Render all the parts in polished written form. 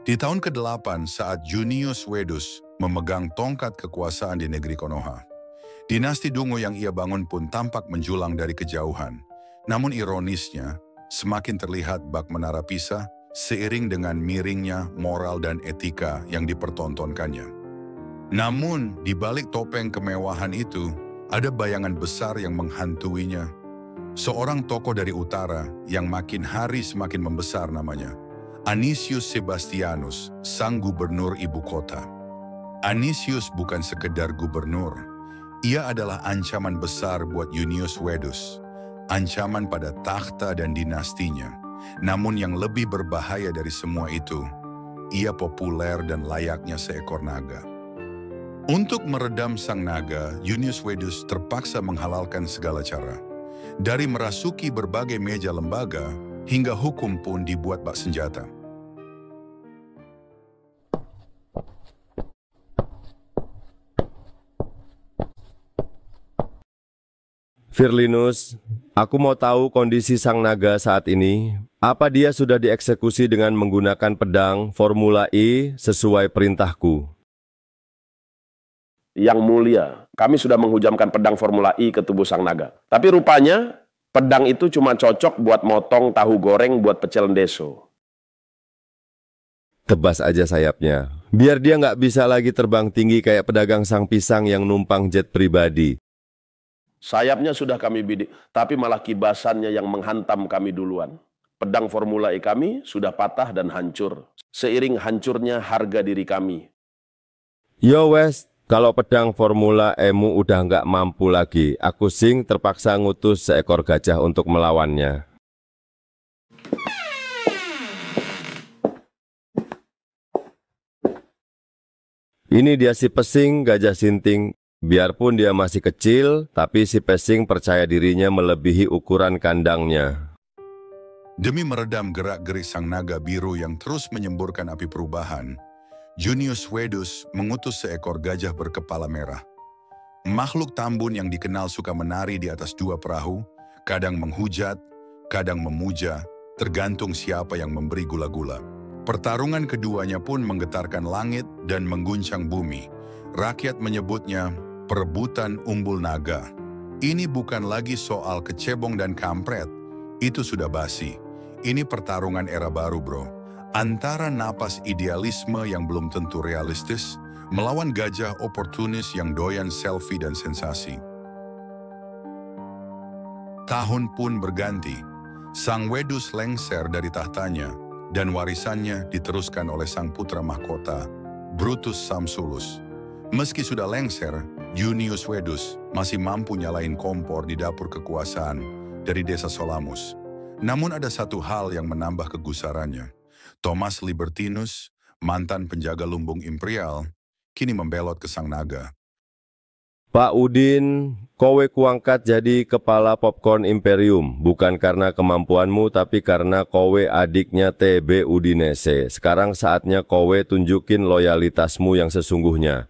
Di tahun ke-8 saat Junius Wedus memegang tongkat kekuasaan di negeri Konoha, dinasti Dungo yang ia bangun pun tampak menjulang dari kejauhan. Namun ironisnya, semakin terlihat bak menara Pisa seiring dengan miringnya moral dan etika yang dipertontonkannya. Namun, di balik topeng kemewahan itu, ada bayangan besar yang menghantuinya. Seorang tokoh dari utara yang makin hari semakin membesar namanya, Anicius Sebastianus, sang gubernur ibu kota. Anicius bukan sekedar gubernur, ia adalah ancaman besar buat Junius Wedus, ancaman pada takhta dan dinastinya. Namun yang lebih berbahaya dari semua itu, ia populer dan layaknya seekor naga. Untuk meredam sang naga, Junius Wedus terpaksa menghalalkan segala cara. Dari merasuki berbagai meja lembaga, hingga hukum pun dibuat bak senjata. Firlinus, aku mau tahu kondisi sang naga saat ini. Apa dia sudah dieksekusi dengan menggunakan pedang Formula E sesuai perintahku? Yang mulia, kami sudah menghujamkan pedang Formula E ke tubuh sang naga. Tapi rupanya pedang itu cuma cocok buat motong tahu goreng buat pecel ndeso. Tebas aja sayapnya, biar dia nggak bisa lagi terbang tinggi kayak pedagang sang pisang yang numpang jet pribadi. Sayapnya sudah kami bidik, tapi malah kibasannya yang menghantam kami duluan. Pedang Formula E kami sudah patah dan hancur, seiring hancurnya harga diri kami. Yo wes, kalau pedang Formula E-mu udah nggak mampu lagi, aku sing terpaksa ngutus seekor gajah untuk melawannya. Ini dia si pesing gajah sinting. Biarpun dia masih kecil, tapi si pesing percaya dirinya melebihi ukuran kandangnya. Demi meredam gerak-gerik sang naga biru yang terus menyemburkan api perubahan, Junius Wedus mengutus seekor gajah berkepala merah. Makhluk tambun yang dikenal suka menari di atas dua perahu, kadang menghujat, kadang memuja, tergantung siapa yang memberi gula-gula. Pertarungan keduanya pun menggetarkan langit dan mengguncang bumi. Rakyat menyebutnya perebutan umbul naga. Ini bukan lagi soal kecebong dan kampret, itu sudah basi. Ini pertarungan era baru bro, antara napas idealisme yang belum tentu realistis, melawan gajah oportunis yang doyan selfie dan sensasi. Tahun pun berganti, sang Wedus lengser dari tahtanya, dan warisannya diteruskan oleh sang putra mahkota, Brutus Samsulus. Meski sudah lengser, Junius Wedus masih mampu nyalain kompor di dapur kekuasaan dari desa Solamus. Namun ada satu hal yang menambah kegusarannya. Thomas Libertinus, mantan penjaga lumbung imperial, kini membelot ke sang naga. Pak Udin, kowe kuangkat jadi kepala Popcorn Imperium, bukan karena kemampuanmu tapi karena kowe adiknya TB Udinese. Sekarang saatnya kowe tunjukin loyalitasmu yang sesungguhnya.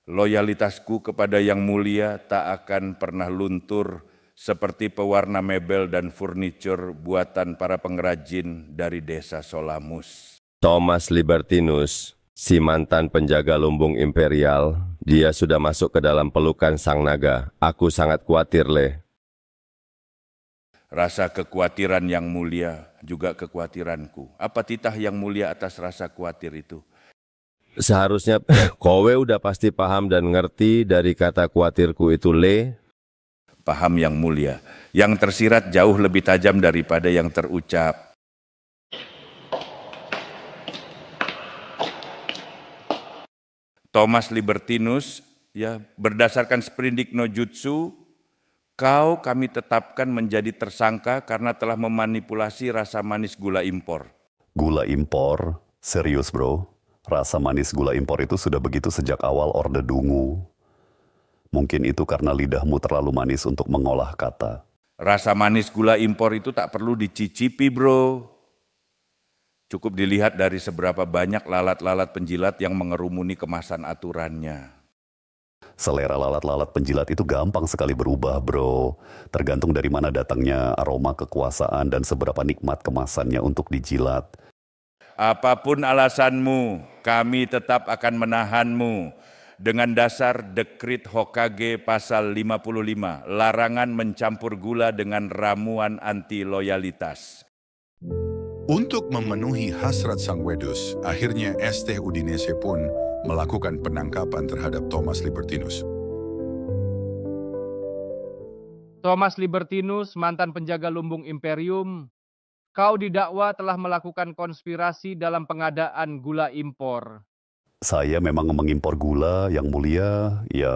Loyalitasku kepada Yang Mulia tak akan pernah luntur seperti pewarna mebel dan furnitur buatan para pengrajin dari desa Solamus. Thomas Libertinus, si mantan penjaga lumbung imperial, dia sudah masuk ke dalam pelukan sang naga. Aku sangat khawatir, Le. Rasa kekhawatiran Yang Mulia juga kekhawatiranku. Apa titah Yang Mulia atas rasa khawatir itu? Seharusnya kowe udah pasti paham dan ngerti dari kata khawatirku itu, Le. Paham Yang Mulia. Yang tersirat jauh lebih tajam daripada yang terucap. Thomas Libertinus, ya, berdasarkan sprindik no jutsu, kami tetapkan menjadi tersangka karena telah memanipulasi rasa manis gula impor. Gula impor? Serius bro? Rasa manis gula impor itu sudah begitu sejak awal Orde Dungu. Mungkin itu karena lidahmu terlalu manis untuk mengolah kata. Rasa manis gula impor itu tak perlu dicicipi bro. Cukup dilihat dari seberapa banyak lalat-lalat penjilat yang mengerumuni kemasan aturannya. Selera lalat-lalat penjilat itu gampang sekali berubah bro. Tergantung dari mana datangnya aroma kekuasaan dan seberapa nikmat kemasannya untuk dijilat. Apapun alasanmu, kami tetap akan menahanmu dengan dasar Dekrit Hokage pasal 55, larangan mencampur gula dengan ramuan anti loyalitas. Untuk memenuhi hasrat sang wedus, akhirnya ST Udinese pun melakukan penangkapan terhadap Thomas Libertinus. Thomas Libertinus, mantan penjaga lumbung Imperium, kau didakwa telah melakukan konspirasi dalam pengadaan gula impor. Saya memang mengimpor gula, Yang Mulia, ya,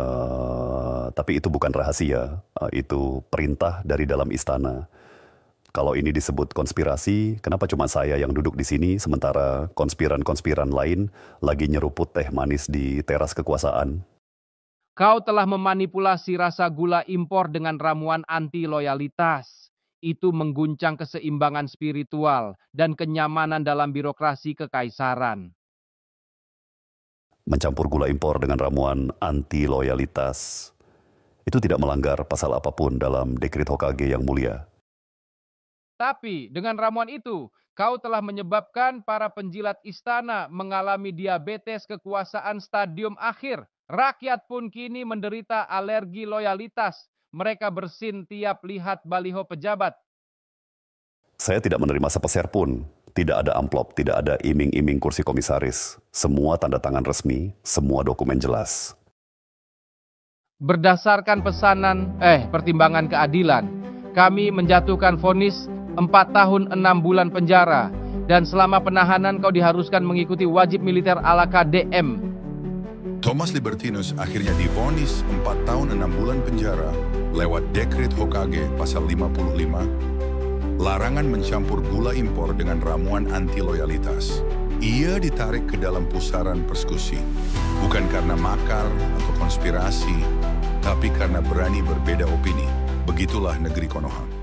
tapi itu bukan rahasia. Itu perintah dari dalam istana. Kalau ini disebut konspirasi, kenapa cuma saya yang duduk di sini, sementara konspiran-konspiran lain lagi nyeruput teh manis di teras kekuasaan? Kau telah memanipulasi rasa gula impor dengan ramuan anti loyalitas. Itu mengguncang keseimbangan spiritual dan kenyamanan dalam birokrasi kekaisaran. Mencampur gula impor dengan ramuan anti loyalitas itu tidak melanggar pasal apapun dalam Dekrit Hokage Yang Mulia. Tapi dengan ramuan itu, kau telah menyebabkan para penjilat istana mengalami diabetes kekuasaan stadium akhir. Rakyat pun kini menderita alergi loyalitas. Mereka bersin tiap lihat baliho pejabat. Saya tidak menerima sepeser pun. Tidak ada amplop, tidak ada iming-iming kursi komisaris. Semua tanda tangan resmi, semua dokumen jelas. Berdasarkan pertimbangan keadilan, kami menjatuhkan vonis 4 tahun 6 bulan penjara. Dan selama penahanan kau diharuskan mengikuti wajib militer ala KDM. Thomas Libertinus akhirnya divonis 4 tahun 6 bulan penjara lewat Dekrit Hokage pasal 55, larangan mencampur gula impor dengan ramuan anti loyalitas. Ia ditarik ke dalam pusaran persekusi, bukan karena makar atau konspirasi, tapi karena berani berbeda opini. Begitulah negeri Konoha.